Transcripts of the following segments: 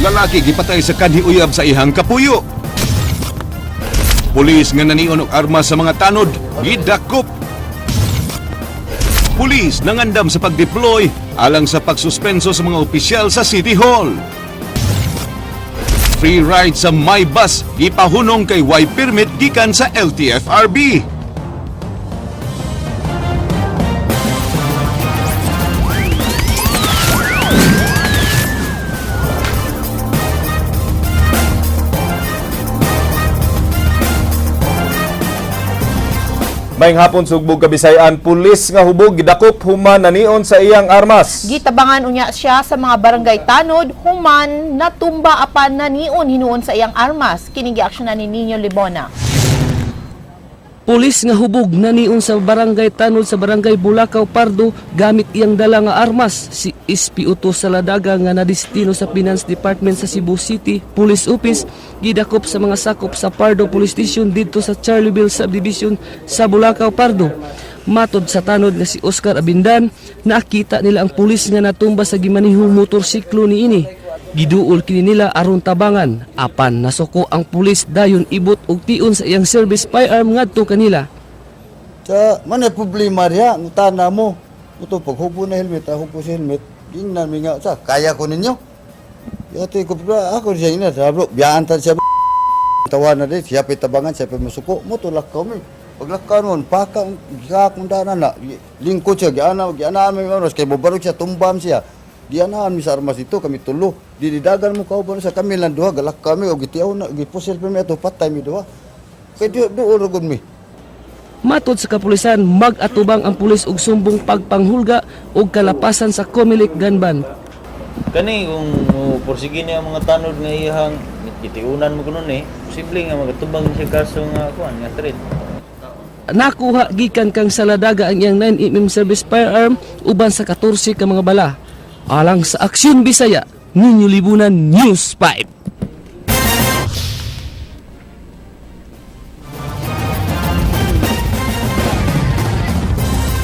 Lalaki gipatay sa kanhi uyab sa ihang kapuyo. Pulis nga nanion og armas sa mga tanod, gidakop. Pulis nangandam sa pagdeploy alang sa pagsuspenso sa mga opisyal sa City Hall. Free ride sa My Bus gipahunong kay Y permit gikan sa LTFRB. Mayng hapon sugbog Kabisayan, pulis nga hubog gidakop human nanion sa iyang armas. Gitabangan unya siya sa mga barangay tanod human natumba apan nanion hinuon sa iyang armas. Kini giaksyonan ni Nino Libona. Pulis nga hubog nanion sa barangay tanod sa barangay Bulacau Pardo gamit iyang dala nga armas. Si SP Uto Saladaga nga nadistino sa Finance Department sa Cebu City Police Office gidakop sa mga sakop sa Pardo Police Station didto sa Charlieville Subdivision sa Bulacau Pardo. Matod sa tanod nga si Oscar Abindan, nakita nila ang pulis nga natumba sa gimanihong motorsiklo niini. Giduol kini nila aron tabangan apan nasuko ang pulis dayon ibot og pion sa iyang service firearm ngadto kanila. Sa man problema riya ngutana mo. Uto pag hubo na helmet, hubo si helmet. Gingnan mi nga sa kaya ko ninyo. Yati ko pra ako siya ina sa bro. Biyaan ta siya. Tawa na din siya pitabangan siya pa masuko mo tulak kami. Paglakaw nun, pakang gakundana na lingkod siya giana mi oras kay bobarog siya tumbam siya. Dianahan mi sa armas dito kami tulo. Didagan mo kauban sa kami lang duha galak kami og gitiaw na gipusel pa mi ato patay mi duha. Kay duo rugod mi. Matod sa kapulisan, mag-atubang ang pulis og sumbong pagpanghulga og kalapasan sa Comelec Ganban. Kani kung porsige niya ang mga tanod nga iyang itiunan mo kuno ni, posible nga magatubang siya kaso nga kuan nga threat. Nakuha gikan kang Saladaga ang iyang 9mm service firearm uban sa 14 ka mga bala. Alang sa Aksyon Bisaya, Nino Libunan News 5.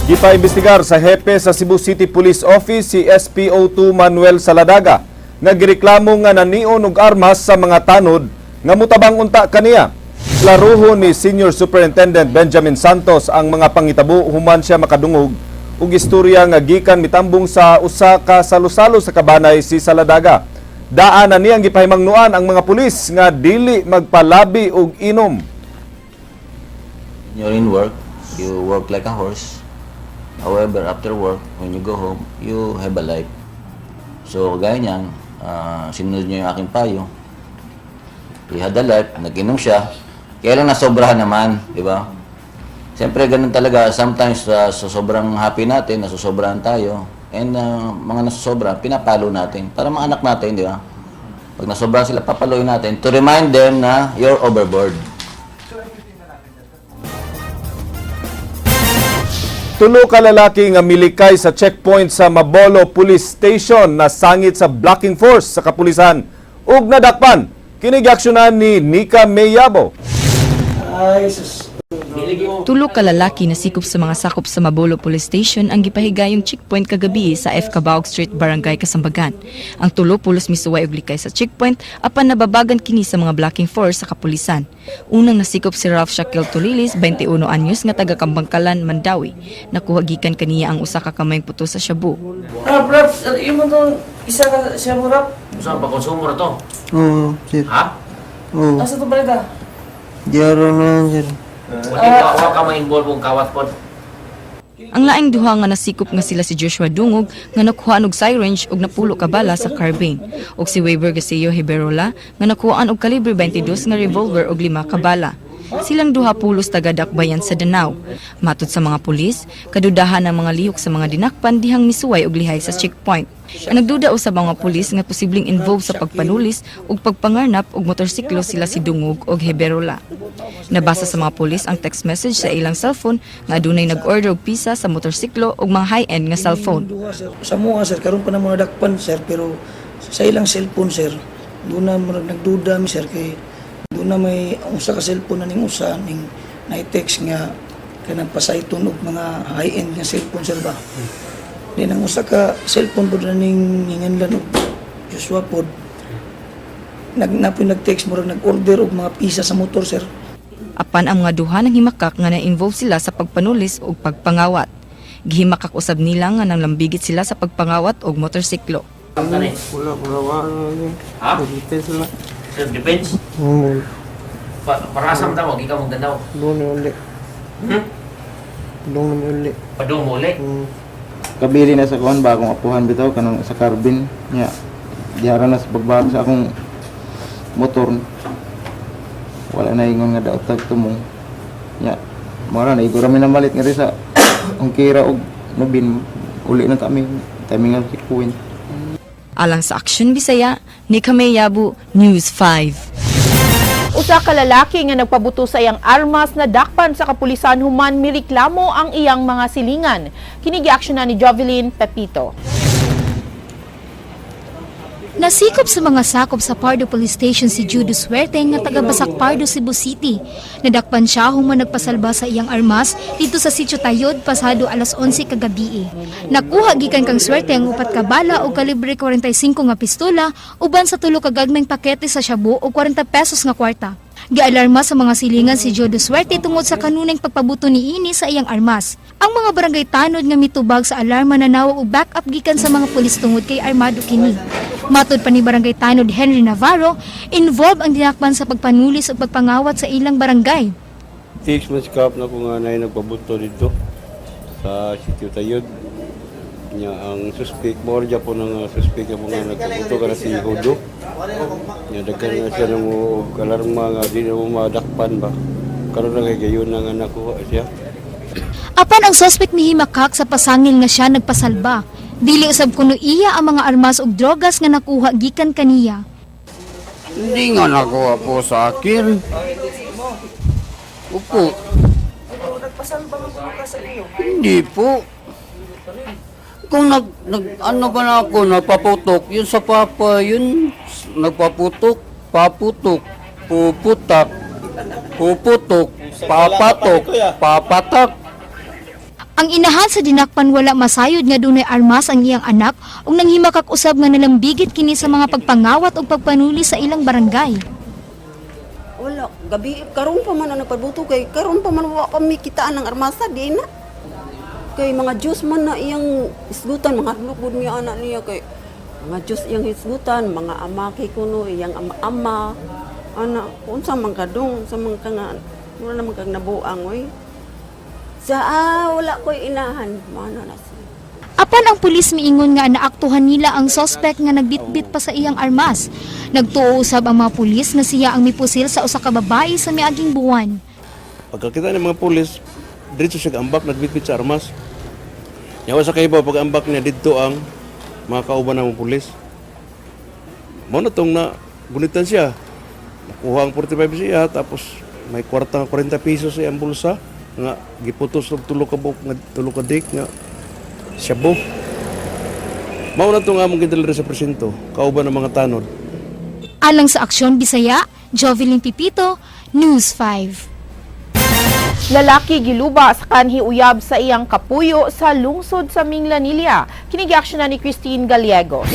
Gipaimbestigar sa hepe sa Cebu City Police Office si SPO2 Manuel Saladaga nga gireklamo nga nanion og armas sa mga tanod nga mutabang unta kaniya. Laruho ni Senior Superintendent Benjamin Santos ang mga pangitabo human siya makadungog ug istorya nga gikan mitambong sa usa ka salo-salo sa kabanay si Saladaga. Daanan niyang gipahimangnuan ang mga pulis nga dili magpalabi og inom. You're in work, you work like a horse. However, after work, when you go home, you have a life. So, gaya niyan, sinunod niya yung aking payo. He had a life, nag-inom siya. Kaya lang nasobrahan naman, di ba? Siyempre, ganun talaga. Sometimes, sa sobrang happy natin, nasusobrahan tayo. And mga nasusobrahan, pinapalo natin. Para mga anak natin, di ba? Pag nasobrahan sila, papaluin natin to remind them na you're overboard. Tulo ka lalaki nga milikay sa checkpoint sa Mabolo Police Station na sangit sa blocking force sa kapulisan ug nadakpan. Kini giaksyonan ni Nika Mayabo. Tulo ka lalaki na sikop sa mga sakop sa Mabolo Police Station ang gipahigayong checkpoint kagabi sa F. Cabaog Street, Barangay Kasambagan. Ang tulo pulos misuway og likay sa checkpoint apan nababagan kini sa mga blocking force sa kapulisan. Unang nasikop si Ralph Shaquille Tulilis, 21 anyos nga taga Kambangkalan, Mandawi. Nakuha gikan kaniya ang usa ka kamayng puto sa shabu. Rap, imo to isa ka siya mo rap. Saan pa konsumo na to? Oo, sir. Ha? Oo. Asa to balita? Diaro na sir. Wala ka ma-involve kung kawat po. Ang laing duha nga nasikop nga sila si Joshua Dungog nga nakuhaan og syringe ug napulo ka bala sa carbine ug si Weber Gaseo Hiberola nga nakuhaan og kalibre 22 nga revolver og 5 ka bala. Silang duha pulos taga Dakbayan sa Danau. Matod sa mga pulis, kadudahan ang mga lihok sa mga dinakpan dihang misuway og lihay sa checkpoint. Ang nagduda usab mga pulis nga posibleng involved sa pagpanulis ug pagpangarnap og motorsiklo sila si Dungog og Hiberola. Nabasa sa mga pulis ang text message sa ilang cellphone nga adunay nag-order og pisa sa motorsiklo ug mga high-end nga cellphone. Sa mga sir karon pa na mga dakpan sir pero sa ilang cellphone sir doon na nagduda mi sir kay doon na may usa ka cellphone na ning usa ning na-text nga kanang pasayton og mga high-end nga cellphone sir ba. Din ang usa ka cellphone pod na ning hinganlan og Joshua pod nag-text murag nag-order og mga pisa sa motor, sir. Apan ang mga duha ng himakak nga na-involve sila sa pagpanulis o pagpangawat. Gihimakak usab nila nga nang lambigit sila sa pagpangawat og motorsiklo. Self-defense? Parasam tamo, ikaw mong dandaw. Padung mo ulit? Kabili na sa kuan ba akong apuhan bitaw kanang sa carbine nya diara na sa pagbago sa akong motor wala na ingon nga daot tag tumong nya mara na igura mi na malit nga rin sa ang kira og mabin uli na kami timing nga sikuin. Alang sa Aksyon Bisaya, ni Yabu, News 5. Usa ka lalaki nga nagpabuto sa iyang armas na dakpan sa kapulisan human mireklamo ang iyang mga silingan. Kini giaksyonan ni Jovelyn Pepito. Nasikop sa mga sakop sa Pardo Police Station si Judo Suerte nga taga Basak Pardo, Cebu City. Nadakpan siya human nagpasalba sa iyang armas dito sa Sitio Tayod pasado alas 11 kagabi. Nakuha gikan kang Suerte ang 4 ka bala o kalibre 45 nga pistola uban sa 3 ka gagmayng pakete sa shabu o 40 pesos nga kwarta. Gialarma sa mga silingan si Jodo Suerte tungod sa kanuneng pagpabuto niini sa iyang armas. Ang mga barangay tanod nga mitubag sa alarma na nawa og backup gikan sa mga pulis tungod kay armado kini. Matod pa ni barangay tanod Henry Navarro, involved ang dinakpan sa pagpanulis o pagpangawat sa ilang barangay. 6 months kap na ko nga na nagpabuto dito sa Sitio Tayod. Nya ang suspect mo po ng suspect mo nga nagpabuto ka na si Hudo. Nya daghan na siya ng kalarma nga di na mo madakpan ba. Karon na kay gayon na nga nakuha siya. Apan ang suspect ni himakak sa pasangil nga siya nagpasalba. Dili usab kuno iya ang mga armas ug drogas nga nakuha gikan kaniya. Hindi nga nakuha po sa akin. Opo. Hindi po. Kung ano ba na ako, napaputok, yun sa papa, yun, nagpaputok, paputok, puputak, puputok, papatok, papatak. Ang inahan sa dinakpan wala masayod nga dunay armas ang iyang anak ug nanghimakak usab nga nalambigit kini sa mga pagpangawat ug pagpanuli sa ilang barangay. Wala, gabi karon pa man ang nagpabuto kay karon pa man wa pa mikitaan ng armasa di na. Kay mga Diyos man na iyang isgutan, mga lukod niya anak niya kay mga Diyos iyang isgutan, mga ama kay kuno iyang ama, anak unsa man kadong sa mga nga wala naman kag nabuang oy. Sa wala ko'y inahan, mana na siya. Apan ang pulis miingon nga naaktuhan nila ang suspect nga nagbitbit pa sa iyang armas. Nagtuo usab ang mga pulis nga siya ang mipusil sa usa ka babae sa miaging buwan. Pagkakita ng mga pulis, diretso siya ambak nagbitbit sa armas. Yawa sa kaibaw pag ambak niya dito ang mga kauban ng pulis. Mo na tong na gunitan siya. Nakuha ang 45 siya tapos may kwarta 40 pesos sa iyang bulsa nga giputos og tulo ka dik nga shabu. Mao na tong among gidala sa presinto, kauban ng mga tanod. Alang sa Aksyon Bisaya, Jovelyn Pipito, News 5. Lalaki giluba sa kanhi uyab sa iyang kapuyo sa lungsod sa Minglanilla. Kini giaksyonan ni Christine Gallego.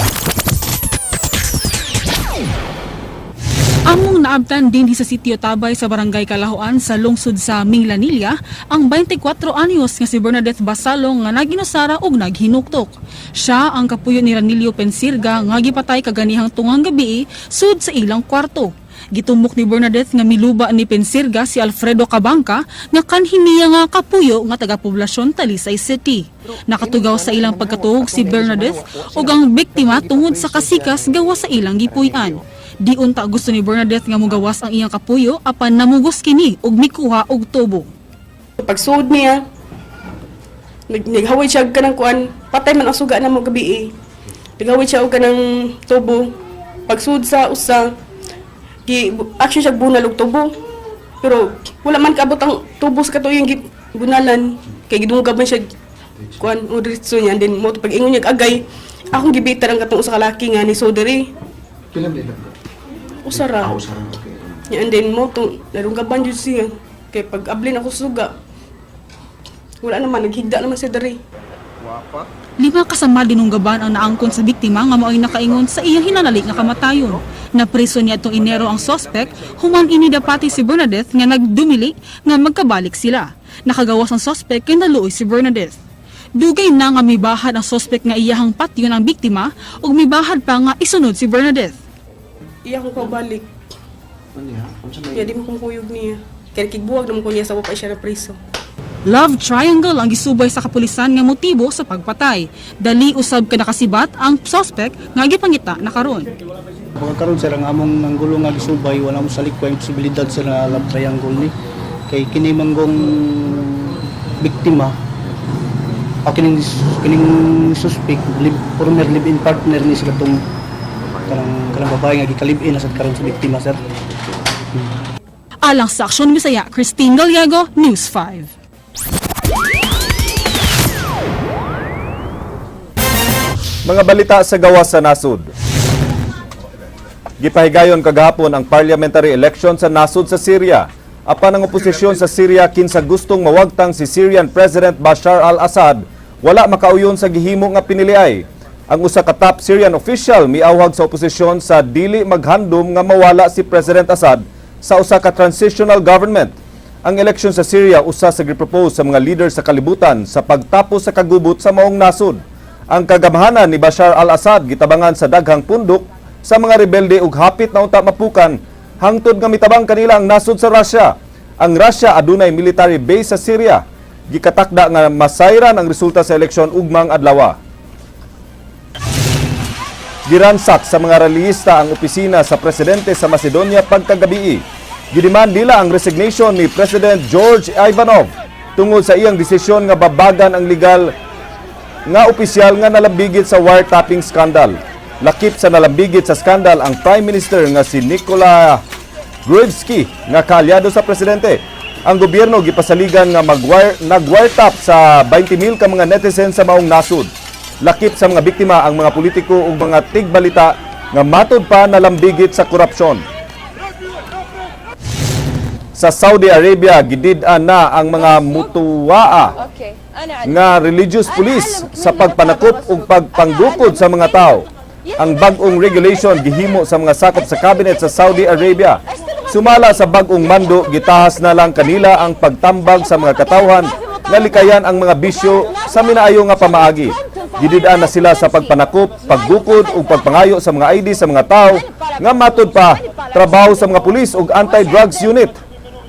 Among naabtan din sa Sitio Tabay sa Barangay Kalahuan sa lungsod sa Minglanilla ang 24 anyos nga si Bernadette Basalong nga naginusara og naghinuktok. Siya ang kapuyo ni Ranilio Pensirga nga gipatay kaganihang tungang gabi sud sa ilang kwarto. Gitumok ni Bernadette nga miluba ni Pensirga si Alfredo Cabangca nga kanhi niya nga kapuyo nga taga-poblasyon Talisay City. Nakatugaw sa ilang pagkatuog si Bernadette ug ang biktima tungod sa kasikas gawa sa ilang gipuy-an. Di unta gusto ni Bernadette nga mugawas ang iyang kapuyo apan namugos kini ug mikuha og tubo. Pagsuod niya, naghawid siya kanang kuan, patay man ang suga na mo gabi. Naghawid siya og kanang tubo. Pagsuod sa usa, action siya bunal og tubo. Pero wala man kaabot ang tubo sa katuyang bunalan kay gidungag man siya kuan o diretso niya din mo pag ingon niya agay akong gibitar ang katong usa ka laki nga ni Soderi. Pilam nila. Usara. Okay. And then mo to narunggaban jud siya kay pag ablin ako suga. Wala naman naghigda naman siya diri. 5 kasama dinunggaban ang naangkon sa biktima nga mao'y nakaingon sa iyang hinanali nga kamatayon. Napreso niya itong Enero ang sospek, human ini dapati si Bernadette nga nagdumili nga magkabalik sila. Nakagawas ang sospek kay naluoy si Bernadette. Dugay na nga mibahad ang sospek nga iyahang patyon ang biktima ug mibahad pa nga isunod si Bernadette. Iya ko balik. Ya di mo kong kuyog niya. Kaya kigbuwag naman ko niya sa wapay siya na preso. Love triangle ang gisubay sa kapulisan nga motibo sa pagpatay. Dali usab ka nakasibat ang suspect nga gipangita na karon. Pagkaroon sila nga among nanggulong nga gisubay, wala mo salik ko yung posibilidad sa love triangle ni. Kay kini manggong biktima, kining suspect, former live-in partner ni sila tong kanang babae nga gikalib-in na sa karon sa biktima, sir. Alang sa Aksyon Bisaya, Christine Gallego, News 5. Mga balita sa gawas sa nasud. Gipahigayon kagahapon ang parliamentary election sa nasud sa Syria. Apan ang oposisyon sa Syria kinsa gustong mawagtang si Syrian President Bashar al-Assad, wala makauyon sa gihimo nga piniliay. Ang usa ka top Syrian official miawhag sa oposisyon sa dili maghandom nga mawala si President Assad sa usa ka transitional government. Ang eleksyon sa Syria usa sa gipropose sa mga leader sa kalibutan sa pagtapos sa kagubot sa maong nasud. Ang kagamhanan ni Bashar al-Assad gitabangan sa daghang pundok sa mga rebelde ug hapit na unta mapukan hangtod nga mitabang kanila ang nasud sa Russia. Ang Russia adunay military base sa Syria. Gikatakda nga masayran ang resulta sa eleksyon ugmang adlaw. Giransak sa mga relihista ang opisina sa presidente sa Macedonia pagkagabi. Gidiman nila ang resignation ni President George Ivanov tungod sa iyang desisyon nga babagan ang legal nga opisyal nga nalambigit sa wiretapping scandal. Lakip sa nalambigit sa skandal ang Prime Minister nga si Nikola Gruevski nga kaalyado sa presidente. Ang gobyerno gipasaligan nga nag-wiretap sa 20,000 ka mga netizen sa maong nasud. Lakip sa mga biktima ang mga politiko ug mga tigbalita nga matud pa nalambigit sa korupsyon. Sa Saudi Arabia, gidid-an na ang mga mutuwaa nga religious police sa pagpanakop ug pagpanggukod sa mga tao. Ang bag-ong regulation gihimo sa mga sakop sa cabinet sa Saudi Arabia. Sumala sa bag-ong mando, gitahas na lang kanila ang pagtambag sa mga katawhan nga likayan ang mga bisyo sa minaayo nga pamaagi. Gidid-an na sila sa pagpanakop, paggukod ug pagpangayo sa mga ID sa mga tao nga matud pa trabaho sa mga pulis ug anti-drugs unit.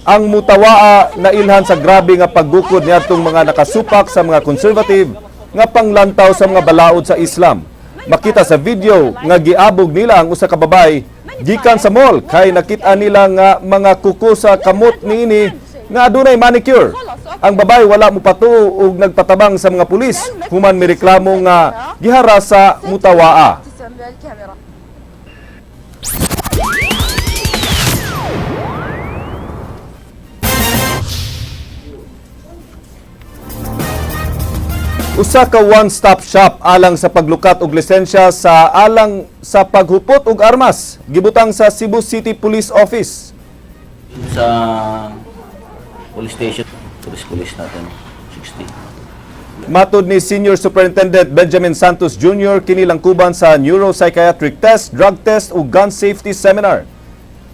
Ang mutawaa na ilhan sa grabe nga paggukod niadtong mga nakasupak sa mga conservative nga panglantaw sa mga balaod sa Islam. Makita sa video nga giabog nila ang usa ka babay gikan sa mall kay nakita nila nga mga kuko sa kamot niini nga adunay manicure. Ang babay wala mo patuo ug nagpatabang sa mga pulis human mireklamo nga giharas sa mutawaa. Usa ka one-stop shop alang sa paglukat og lisensya sa alang sa paghupot og armas gibutang sa Cebu City Police Office. Sa police station, police natin, 60. Matud ni Senior Superintendent Benjamin Santos Jr. kini langkuban sa neuropsychiatric test, drug test ug gun safety seminar.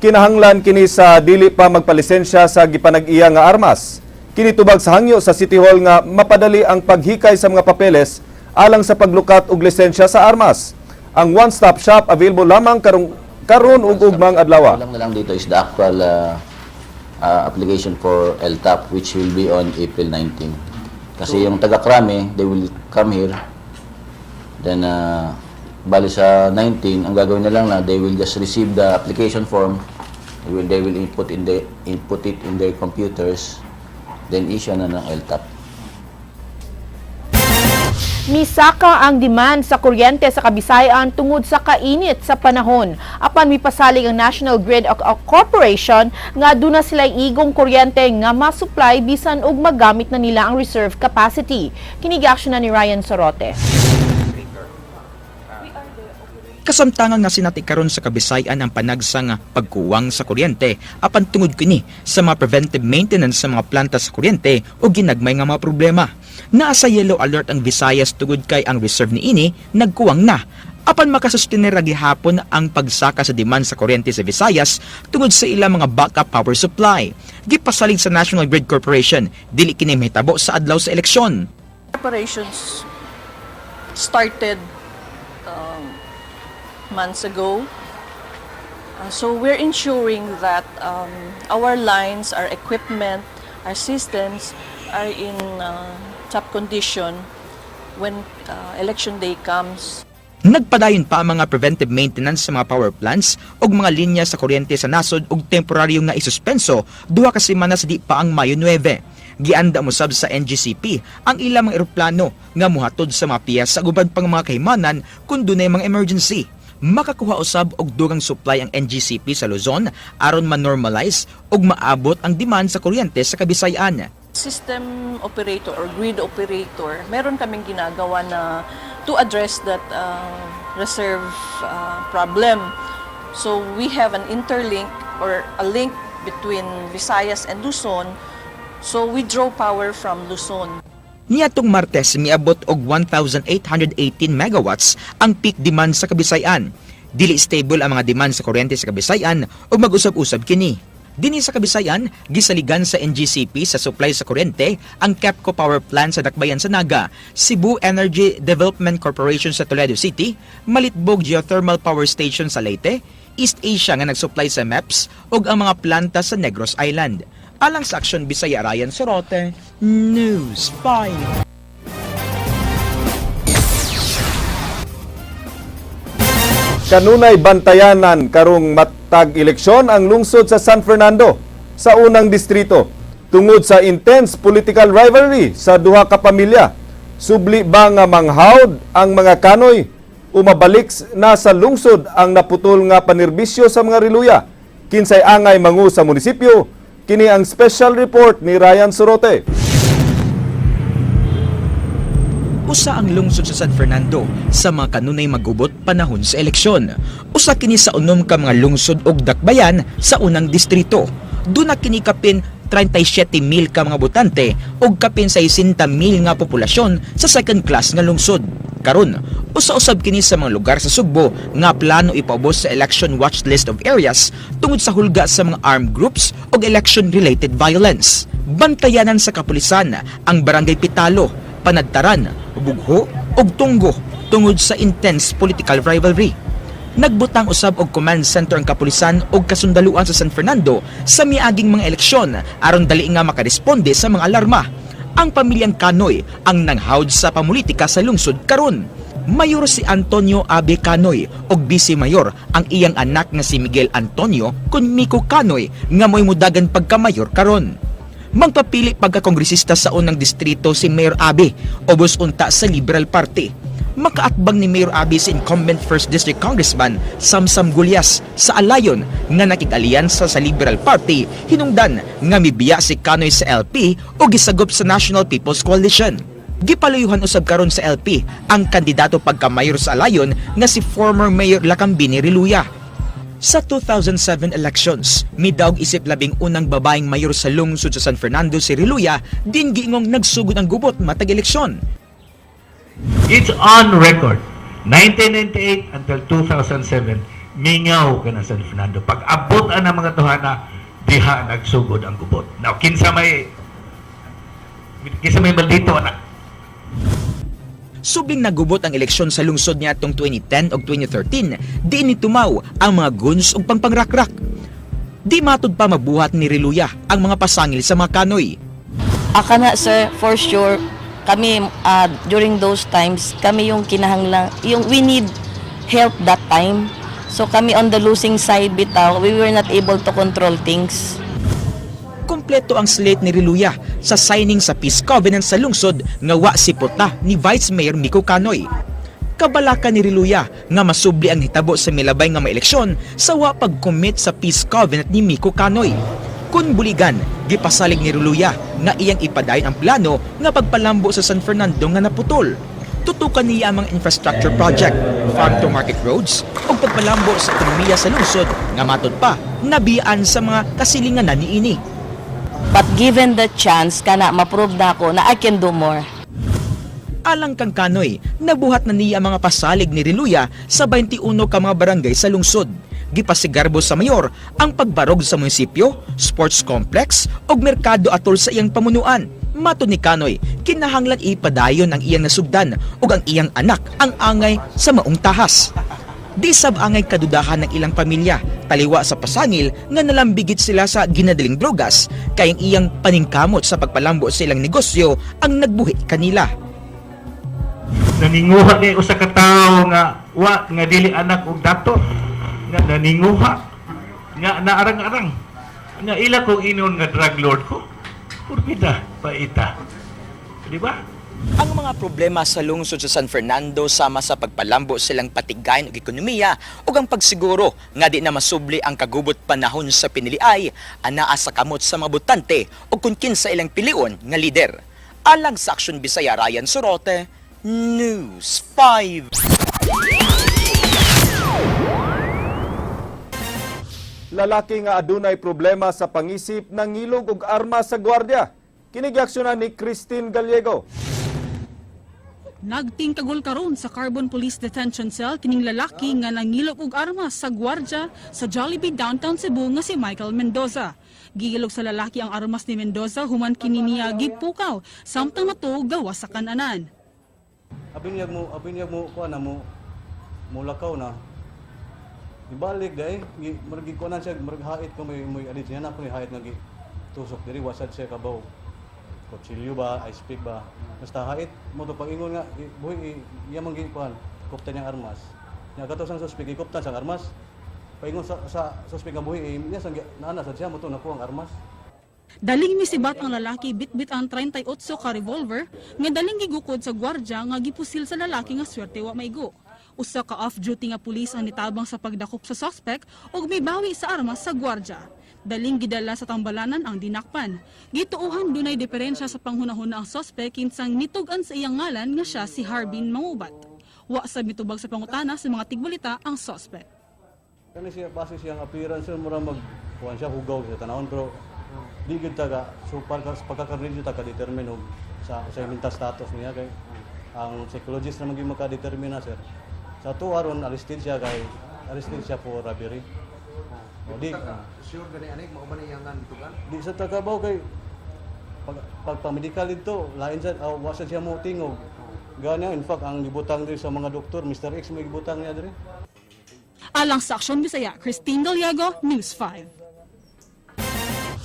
Kinahanglan kini sa dili pa magpalisensya sa gipanag-iya nga armas. Kini tubag sa hangyo sa City Hall nga mapadali ang paghikay sa mga papeles alang sa paglukat og lisensya sa armas. Ang one-stop shop available lamang karon ug ugmang adlaw. Alam na lang dito is the actual application for LTAP which will be on April 19. Kasi yung taga-Krame, they will come here. Then bali sa 19, ang gagawin na lang na they will just receive the application form. They will input it in their computers. Then issue na ng LTAP. Misaka ang demand sa kuryente sa Kabisayan tungod sa kainit sa panahon. Apan mipasalig ang National Grid Corporation nga duna sila igong kuryente nga ma-supply bisan og magamit na nila ang reserve capacity. Kinigi aksyon na ni Ryan Sorote. Kasamtangang nasinati karon sa Kabisayan ang panagsang pagkuwang sa kuryente apan tungod kini sa mga preventive maintenance sa mga planta sa kuryente o ginagmay nga mga problema. Naa sa yellow alert ang Visayas tungod kay ang reserve niini nagkuwang na. Apan makasustenera gihapon ang pagsaka sa demand sa kuryente sa Visayas tungod sa ilang mga backup power supply. Gipasalig sa National Grid Corporation, dili kini mahitabo sa adlaw sa eleksyon. Preparations started months ago. So we're ensuring that our lines, our equipment, our systems are in top condition when election day comes. Nagpadayon pa ang mga preventive maintenance sa mga power plants o mga linya sa kuryente sa nasod ug temporaryo nga isuspenso duha ka semana sa di pa ang Mayo 9. Gianda mo sab sa NGCP ang ilang mga eroplano nga mohatod sa mga piyes sa guban pang mga kahimanan kung dunay mga emergency. Makakuha usab og dugang supply ang NGCP sa Luzon aron ma-normalize ug maabot ang demand sa kuryente sa Kabisayan. System operator or grid operator, meron kaming ginagawa na to address that reserve problem. So we have an interlink or a link between Visayas and Luzon. So we draw power from Luzon. Niadtong Martes miabot og 1,818 megawatts ang peak demand sa Kabisayan. Dili stable ang mga demand sa kuryente sa Kabisayan ug mag-usab-usab kini. Dinhi sa Kabisayan, gisaligan sa NGCP sa supply sa kuryente ang KEPCO Power Plant sa Dakbayan sa Naga, Cebu Energy Development Corporation sa Toledo City, Malitbog Geothermal Power Station sa Leyte, East Asia nga nagsupply sa MEPS ug ang mga planta sa Negros Island. Alang sa Aksyon Bisaya, Ryan Sorote, News 5. Kanunay bantayanan karong matag eleksyon ang lungsod sa San Fernando sa unang distrito tungod sa intense political rivalry sa duha ka pamilya. Subli ba nga manghawd ang mga kanoy o mabalik na sa lungsod ang naputol nga panirbisyo sa mga riluya? Kinsay angay mangu sa munisipyo? Kini ang special report ni Ryan Sorote. Usa ang lungsod sa San Fernando sa mga kanunay magubot panahon sa eleksyon. Usa kini sa unom ka mga lungsod ug dakbayan sa unang distrito. Duna kini kapin 37,000 ka mga botante ug kapin 60,000 nga populasyon sa second class nga lungsod. Karon, usa-usab kini sa mga lugar sa Sugbo nga plano ipaubos sa election watch list of areas tungod sa hulga sa mga armed groups ug election-related violence. Bantayanan sa kapulisan ang Barangay Pitalo, Panadtaran, Bugho ug Tunggo tungod sa intense political rivalry. Nagbutang usab og command center ang kapulisan ug kasundaluan sa San Fernando sa miaging mga eleksyon aron dali nga makaresponde sa mga alarma. Ang pamilyang Canoy ang nanghawd sa pamulitika sa lungsod karon. Mayor si Antonio Abe Canoy ug Vice Mayor ang iyang anak nga si Miguel Antonio kun Miko Canoy nga mo'y mudagan pagka-mayor karon. Magpapili pagka-kongresista sa unang distrito si Mayor Abe, ubos unta sa Liberal Party. Makaatbang ni Mayor Abe si incumbent 1st District Congressman Samsam Gulyas sa Alayon nga nakig-alyansa sa Liberal Party, hinungdan nga mibiya si Canoy sa LP o gisagop sa National People's Coalition. Gipaluyuhan usab karon sa LP ang kandidato pagka-mayor sa Alayon nga si former Mayor Lacambini Reluya. Sa 2007 elections, midaog isip labing unang babaeng mayor sa lungsod sa San Fernando si Reluya, din giingong nagsugod ang gubot matag eleksyon. It's on record. 1998 until 2007, mingaw ka na San Fernando. Pag abot ang mga tuhana, diha nagsugod ang gubot. Now, kinsa may maldito na. Subling nagubot ang eleksyon sa lungsod niya atong 2010 o 2013, di ni tumaw ang mga guns ug pangpangrakrak. Di matud pa mabuhat ni Reluya ang mga pasangil sa mga Canoy. Aka na sir, for sure, kami during those times, kami yung kinahanglan, yung we need help that time. So kami on the losing side bitaw, we were not able to control things. Kompleto ang slate ni Reluya sa signing sa Peace Covenant sa lungsod nga wa sipota ni Vice Mayor Miko Canoy. Kabalaka ni Reluya nga masubli ang hitabo sa milabay nga maeleksyon sa wa pag-commit sa Peace Covenant ni Miko Canoy. Kun buligan, gipasalig ni Reluya nga iyang ipadayon ang plano nga pagpalambo sa San Fernando nga naputol. Tutukan niya ang mga infrastructure project, farm to market roads, o pagpalambo sa ekonomiya sa lungsod nga matod pa nabiyaan sa mga kasilinganan niini. But given the chance, kana ma-prove na ako na I can do more. Alang kang Kanoy, nabuhat na niya mga pasalig ni Reluya sa 21 ka mga barangay sa lungsod. Gipasigarbo sa mayor ang pagbarog sa munisipyo, sports complex ug merkado atol sa iyang pamunuan. Mato ni Kanoy, kinahanglan ipadayon ang iyang nasugdan ug ang iyang anak ang angay sa maong tahas. Di sab angay kadudahan ng ilang pamilya, taliwa sa pasangil nga nalambigit sila sa ginadaling drogas, kay ang iyang paningkamot sa pagpalambo sa ilang negosyo ang nagbuhi kanila. Naninguha kay usa ka tawo nga nga dili anak og dato. Nga naninguha nga naarang-arang nga ila kong inon nga drug lord ko. Purbida paita. Di ba? Ang mga problema sa lungsod sa San Fernando sama sa pagpalambo silang patigayon og ekonomiya ug ang pagsiguro nga di na masubli ang kagubot panahon sa piniliay anaa sa kamot sa mga botante ug kun kinsa ilang pilion nga lider. Alang sa Aksyon Bisaya, Ryan Sorote, News 5. Lalaki nga adunay problema sa pangisip nangilog og armas sa gwardiya. Kinigiaksyonan ni Christine Gallego. Nagtingkagol karon sa Carbon Police Detention Cell kining lalaki nga nangilog og armas sa gwardya sa Jollibee downtown Cebu nga si Michael Mendoza. Gigilog sa lalaki ang armas ni Mendoza human kini niya gipukaw samtang nato gawas sa kananan. Abinyag mo kuha na mo mulakaw na. Ibalik day, margi ko na siya marghait ko may alit niya na ko ni hait nga tusok diri wasad siya kabaw. Kutsilyo ba, ice pick ba. Basta hait mo to pag-ingon nga buhi iya man gi kuan kuptan yang armas. Nya kato sang suspek ikuptan sang armas. Paingon sa suspek nga buhi niya sang naana sa siya mo to nakuha ang armas. Daling misibat ang lalaki bitbit ang 38 ka revolver nga daling gigukod sa gwardya nga gipusil sa lalaki nga swerte wa maigo. Usa ka off-duty nga pulis ang nitabang sa pagdakop sa suspect ug mibawi sa armas sa gwardya. Daling gidala sa tambalanan ang dinakpan. Gituuhan dunay diferensya sa panghunahuna ang suspect kinsang nitugan sa iyang ngalan nga siya si Harbin Mangubat. Wa sa mitubag sa pangutana sa mga tigbalita ang suspect. Kani siya base siyang appearance mura kuan siya hugaw sa tanawon pero di gid taga so pagkakarnilyo taga determine og sa mental status niya kay ang psychologist na maging makadetermina sir. Sa tuwaron arrested siya for robbery. O di sure gani anik mao man iyangan ditugan. Di sa tagabaw kay pag medical dito lain sa wasa siya mo tingog. Ganya in fact ang gibutang diri sa mga doktor Mr. X may gibutang niya diri. Alang sa Aksyon Bisaya, Christine Gallego, News 5.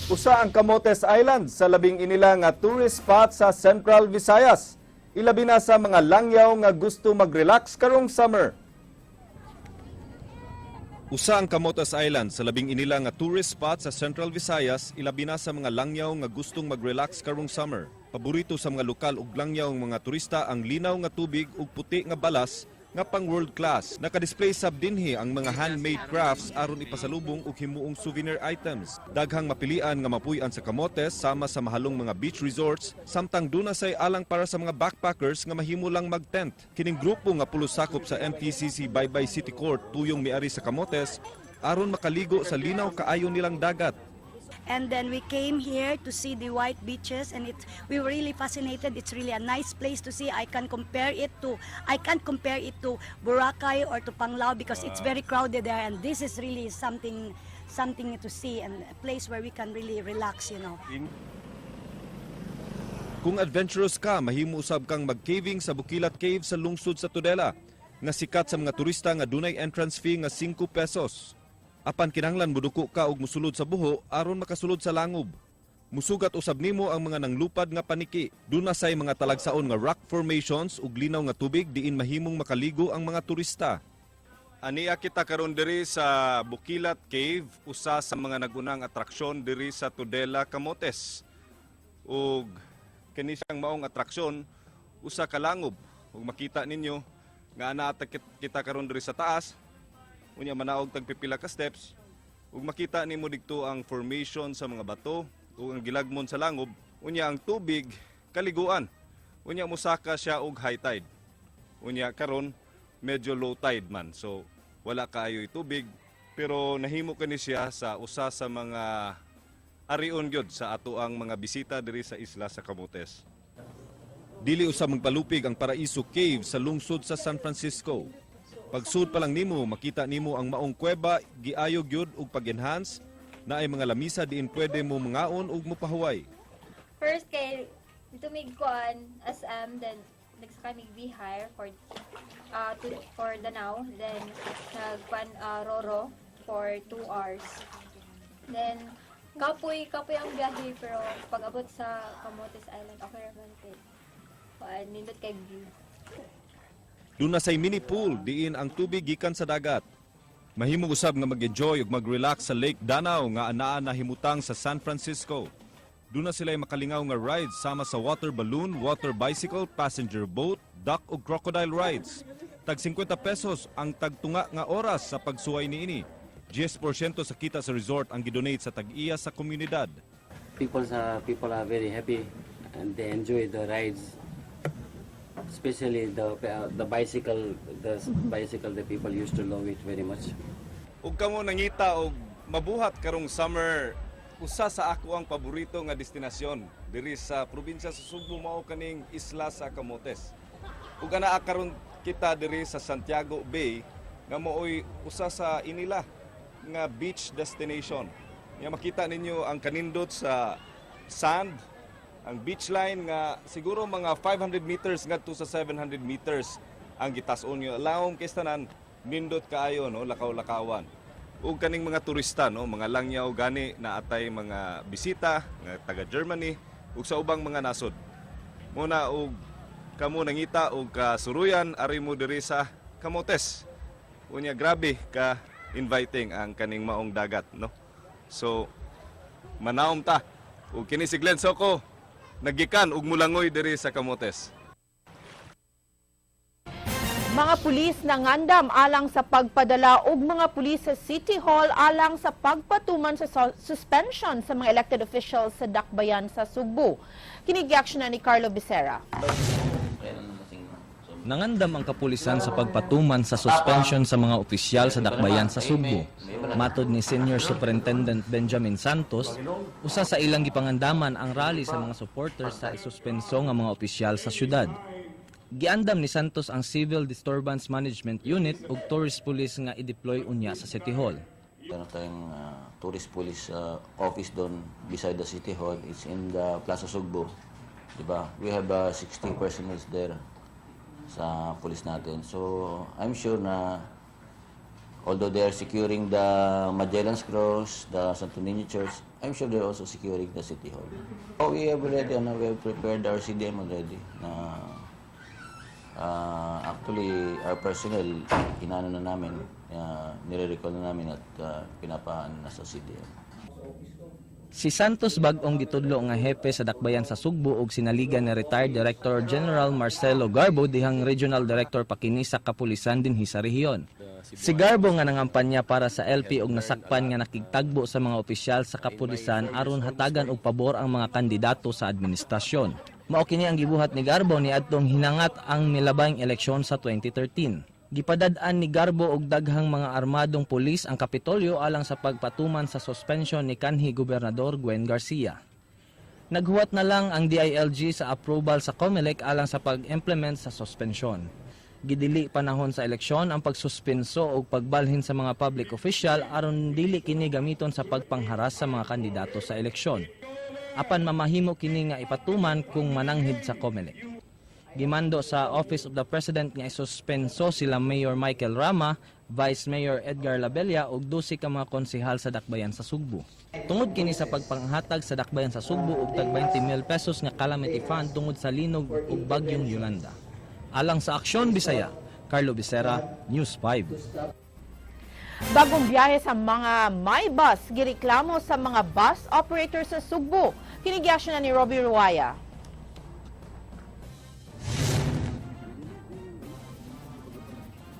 Usa ang Camotes Island sa labing inila nga tourist spot sa Central Visayas. Ilabi na sa mga langyaw nga gusto mag-relax karong summer. Usa ang Camotes Island sa labing inila nga tourist spot sa Central Visayas, ilabi na sa mga langyaw nga gustong mag-relax karong summer. Paborito sa mga lokal ug langyaw mga turista ang linaw nga tubig ug puti nga balas nga pang world class. Naka-display sab dinhi ang mga handmade crafts aron ipasalubong og himuong souvenir items. Daghang mapilian nga mapuy-an sa Camotes sama sa mahalong mga beach resorts samtang duna say alang para sa mga backpackers nga mahimo lang mag-tent. Kining grupo nga pulos sakop sa MTCC Baybay City Court tuyong miari sa Camotes aron makaligo sa linaw kaayo nilang dagat. And then we came here to see the white beaches, and we were really fascinated. It's really a nice place to see. I can't compare it to Boracay or to Panglao because it's very crowded there, and this is really something to see and a place where we can really relax, you know. Kung adventurous ka, mahimo usab kang mag-caving sa Bukilat Cave sa lungsod sa Tudela, nga sikat sa mga turista nga dunay entrance fee nga 5 pesos. Apan kinahanglan muduko ka og musulod sa buho aron makasulod sa langob. Musugat usab nimo ang mga nanglupad nga paniki. Duna say mga talagsaon nga rock formations ug linaw nga tubig diin mahimong makaligo ang mga turista. Aniya kita karon diri sa Bukilat Cave, usa sa mga nagunang atraksyon diri sa Tudela, Camotes. Ug kini siyang maong atraksyon usa ka langob. Ug makita ninyo nga ana kita karon diri sa taas. Unya manaog tagpipila ka steps ug makita nimo didto ang formation sa mga bato ug ang gilagmon sa langob. Unya ang tubig kaliguan. Unya mosaka siya og high tide. Unya karon medyo low tide man. So wala kaayoy tubig pero nahimo kani siya sa usa sa mga arion gyud sa ato ang mga bisita diri sa isla sa Camotes. Dili usab magpalupig ang Paraiso Cave sa lungsod sa San Francisco. Pagsud pa lang nimo makita nimo ang maong kuweba giayo gyud og pag-enhance na ay mga lamisa diin pwede mo mangaon ug mopahuway. First kay dito mig kuan then nagsaka mig bihire for Danao, then nagkuan Roro for 2 hours. Then kapoy ang biyahe pero pag abot sa Camotes Island okay ra man kay nindot kay view. Duna say mini pool diin ang tubig gikan sa dagat. Mahimo usab nga mag-enjoy ug mag-relax sa Lake Danao nga anaa na himutang sa San Francisco. Duna sila'y makalingaw nga rides sama sa water balloon, water bicycle, passenger boat, duck ug crocodile rides. Tag 50 pesos ang tagtunga nga oras sa pagsuway niini. 10% sa kita sa resort ang gidonate sa tag-iya sa komunidad. People are very happy and they enjoy the rides. Especially the bicycle, the people used to love it very much. Ug kamo nangita og mabuhat karong summer, usa sa ako ang paborito nga destinasyon diri sa probinsya sa Sugbo mao kaning isla sa Camotes. Ug anaa karon kita diri sa Santiago Bay nga maoy usa sa inila nga beach destination. Nga makita ninyo ang kanindot sa sand, ang beach line nga siguro mga 500 meters ngadto sa 700 meters ang gitas-on nyo. Lawom kay tanan nindot kaayo no, lakaw-lakawan. Ug kaning mga turista no, mga langyaw gani na atay mga bisita nga taga Germany ug sa ubang mga nasod. Muna og kamo nangita og kasuruyan ari mo diri sa Camotes. Unya grabe ka inviting ang kaning maong dagat no. So manaom ta ug kini si Glenn Soko nagikan ug mulangoy diri sa Camotes. Mga pulis nangandam alang sa pagpadala og mga pulis sa City Hall alang sa pagpatuman sa suspension sa mga elected officials sa Dakbayan sa Sugbo. Kinigiaksyon na ni Carlo Becerra. Nangandam ang kapulisan sa pagpatuman sa suspension sa mga opisyal sa Dakbayan sa Sugbo. Matod ni Senior Superintendent Benjamin Santos, usa sa ilang gipangandaman ang rally sa mga supporters sa isuspenso nga mga opisyal sa syudad. Giandam ni Santos ang Civil Disturbance Management Unit ug Tourist Police nga i-deploy unya sa City Hall. Meron tayong Tourist Police office doon beside the City Hall. It's in the Plaza Sugbo. Diba? We have 60 personnel there sa police natin. So, I'm sure na although they are securing the Magellan's Cross, the Santo Niño Church, I'm sure they're also securing the City Hall. We have already, we have prepared our CDM already. Actually, our personnel, inano na namin, nire-recall na namin at pinapaan na sa CDM. Si Santos bag-ong gitudlo nga hepe sa Dakbayan sa Sugbo ug sinaligan ni retired Director General Marcelo Garbo dihang Regional Director pakini sa kapulisan dinhi sa rehiyon. Si Garbo nga nangampanya para sa LP ug nasakpan nga nakigtagbo sa mga opisyal sa kapulisan aron hatagan og pabor ang mga kandidato sa administrasyon. Mao kini ang gibuhat ni Garbo niadtong hinangat ang milabayng eleksyon sa 2013. Gipadad-an ni Garbo og daghang mga armadong pulis ang Kapitolyo alang sa pagpatuman sa suspension ni kanhi Gobernador Gwen Garcia. Naghuwat na lang ang DILG sa approval sa COMELEC alang sa pag-implement sa suspension. Gidili panahon sa eleksyon ang pagsuspenso o pagbalhin sa mga public official aron dili kini gamiton sa pagpangharas sa mga kandidato sa eleksyon. Apan mamahimo kini nga ipatuman kung mananghid sa COMELEC. Gimando sa Office of the President nga isuspenso sila Mayor Michael Rama, Vice Mayor Edgar Labella ug 12 ka mga konsehal sa Dakbayan sa Sugbo. Tungod kini sa pagpanghatag sa Dakbayan sa Sugbo og tag 20 mil pesos nga calamity fund tungod sa linog ug bagyong Yolanda. Alang sa Aksyon Bisaya, Carlo Becerra, News 5. Bagong biyahe sa mga my bus gireklamo sa mga bus operators sa Sugbo. Kinigiaksyon na ni Robbie Ruaya.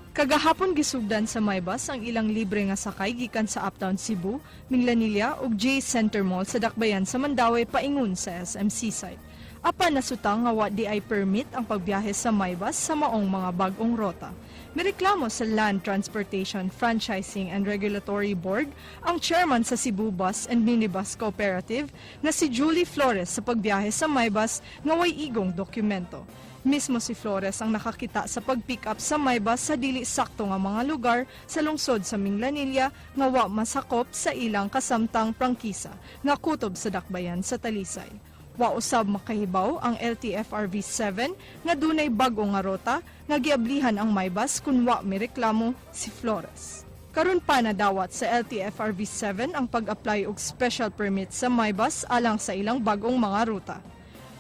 Kagahapon gisugdan sa Maybus ang ilang libre nga sakay gikan sa Uptown Cebu, Minglanilla ug J Center Mall sa Dakbayan sa Mandaue paingon sa SMC site. Apan nasutang nga wa di ay permit ang pagbiyahe sa Maybus sa maong mga bag-ong rota. Mireklamo sa Land Transportation Franchising and Regulatory Board ang chairman sa Cebu Bus and Minibus Cooperative na si Julie Flores sa pagbiyahe sa Maybus nga way igong dokumento. Mismo si Flores ang nakakita sa pag-pick up sa Maybus sa dili sakto nga mga lugar sa lungsod sa Minglanilla nga wa masakop sa ilang kasamtang prangkisa nga kutob sa dakbayan sa Talisay. Wa usab makahibaw ang LTFRB-7 nga dunay bag-o nga rota nga giablihan ang Maybus kun wa may reklamo si Flores. Karon pa nadawat sa LTFRB-7 ang pag-apply og special permit sa Maybus alang sa ilang bag-ong mga ruta.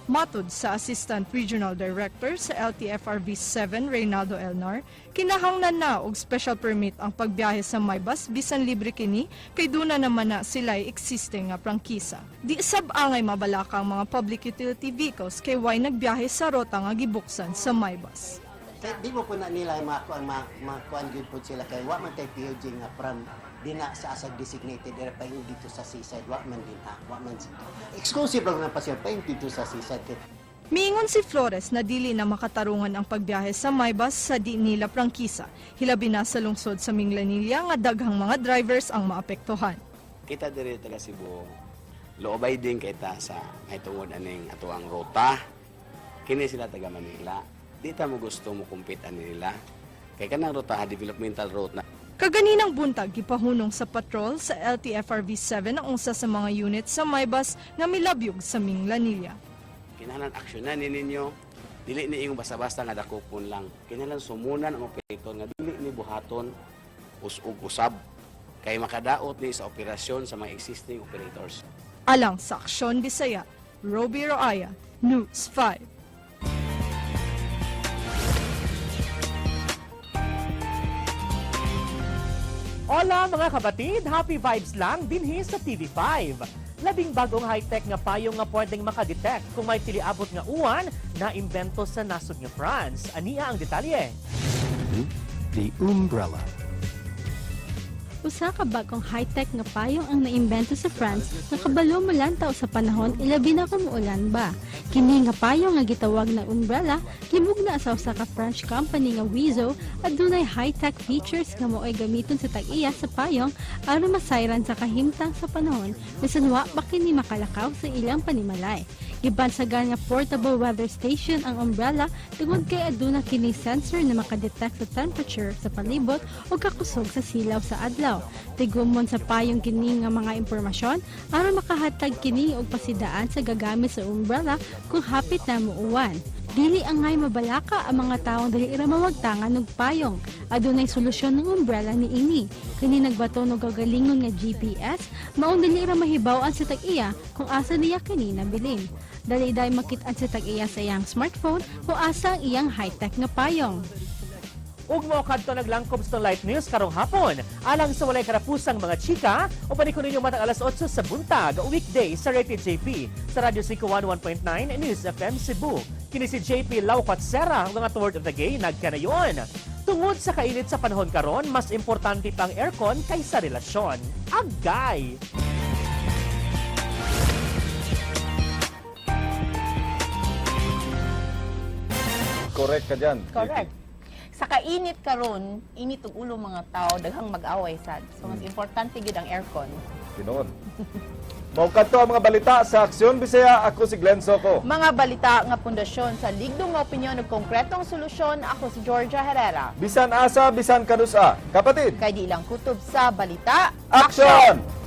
Matud sa Assistant Regional Director sa LTFRB-7 Reynaldo Elnar, kinahanglan na og special permit ang pagbiyahe sa Maybus bisan libre kini kay duna naman na sila'y existing nga prangkisa. Di sab angay mabalaka ang mga public utility vehicles kay way nagbiyahe sa rota nga gibuksan sa Maybus. Di mo po na nila makuan gud po sila kay wa man tay POG nga from dina sa asag designated area pa yung dito sa seaside wa man din wa man exclusive lang na pasyon pa yung dito sa seaside. Miingon si Flores na dili na makatarungan ang pagbiyahe sa Maybus sa di nila prangkisa. Hilabi na sa lungsod sa Minglanilla nga daghang mga drivers ang maapektuhan. Kita diri taga Cebu, loobay din kita sa may tungod aning ato ang rota. Kini sila taga Manila. Di ta mo gusto mo compete ani nila. Kay kanang rota developmental road na. Kaganinang buntag gipahunong sa patrol sa LTFRB-7 ang usa sa mga unit sa Maybus nga milabyog sa Minglanilla. Kinahanglan aksyonan ninyo. Dili ni iyong basta-basta nga dakopon lang. Kinahanglan sumunan ang operator nga dili ni buhaton usab kay makadaot ni sa operasyon sa mga existing operators. Alang sa Aksyon Bisaya, Roby Roaya, News 5. Hola mga kabatid, happy vibes lang dinhi sa TV5. Labing bagong high-tech nga payong nga pwedeng makadetect kung may tiliabot nga uwan na imbento sa nasod nga France. Ania ang detalye. The umbrella. Usa ka bagong high-tech nga payong ang naimbento sa France nga kabalo molantaw sa panahon ilabi na kumuulan ba. Kini nga payong nga gitawag na umbrella gimugna sa usa ka French company nga Wizo at dunay high-tech features nga mo'y gamiton sa tag-iya sa payong aron masayran sa kahimtang sa panahon bisan wa pa kini makalakaw sa ilang panimalay. Gibansagan nga portable weather station ang umbrella tungod kay aduna kini sensor na makadetect sa temperature sa palibot o kakusog sa silaw sa adlaw. Tigumon sa payong kini nga mga impormasyon aron makahatag kini og pasidaan sa gagamit sa umbrella kung hapit na muuwan. Dili angay mabalaka ang mga taong dili ra mawagtangan og payong. Adunay solusyon ng umbrella niini. Kini nagbato og gagalingon nga GPS, maong dili ra mahibaw-an sa tag-iya kung asa niya kini nabilin. Dali-day makit-an sa tag-iya sa iyang smartphone o asa ang iyang high-tech nga payong. Ug mo kadto naglangkob sa Light News karong hapon. Alang sa walay karapusang mga chika, upanin ko ninyo matang alas 8 sa buntag, weekday sa Rated JP sa Radio 511.9 News FM Cebu. Kini si JP Laukat Serra, ang mga word of the day nagkanayon. Tungod sa kainit sa panahon karon, mas importante pang aircon kaysa relasyon. Agay! Correct ka dyan. Correct. Sa kainit karon, init og ulo mga tao, daghang mag-away sad. So mas importante gid ang aircon. Tinood. Maukat to ang mga balita sa Aksyon Bisaya. Ako si Glenn Soco. Mga balita nga pundasyon sa ligdong nga opinyon ug konkretong solusyon. Ako si Georgia Herrera. Bisan asa, bisan kanusa. Kapatid. Kay di lang kutob sa balita. Aksyon!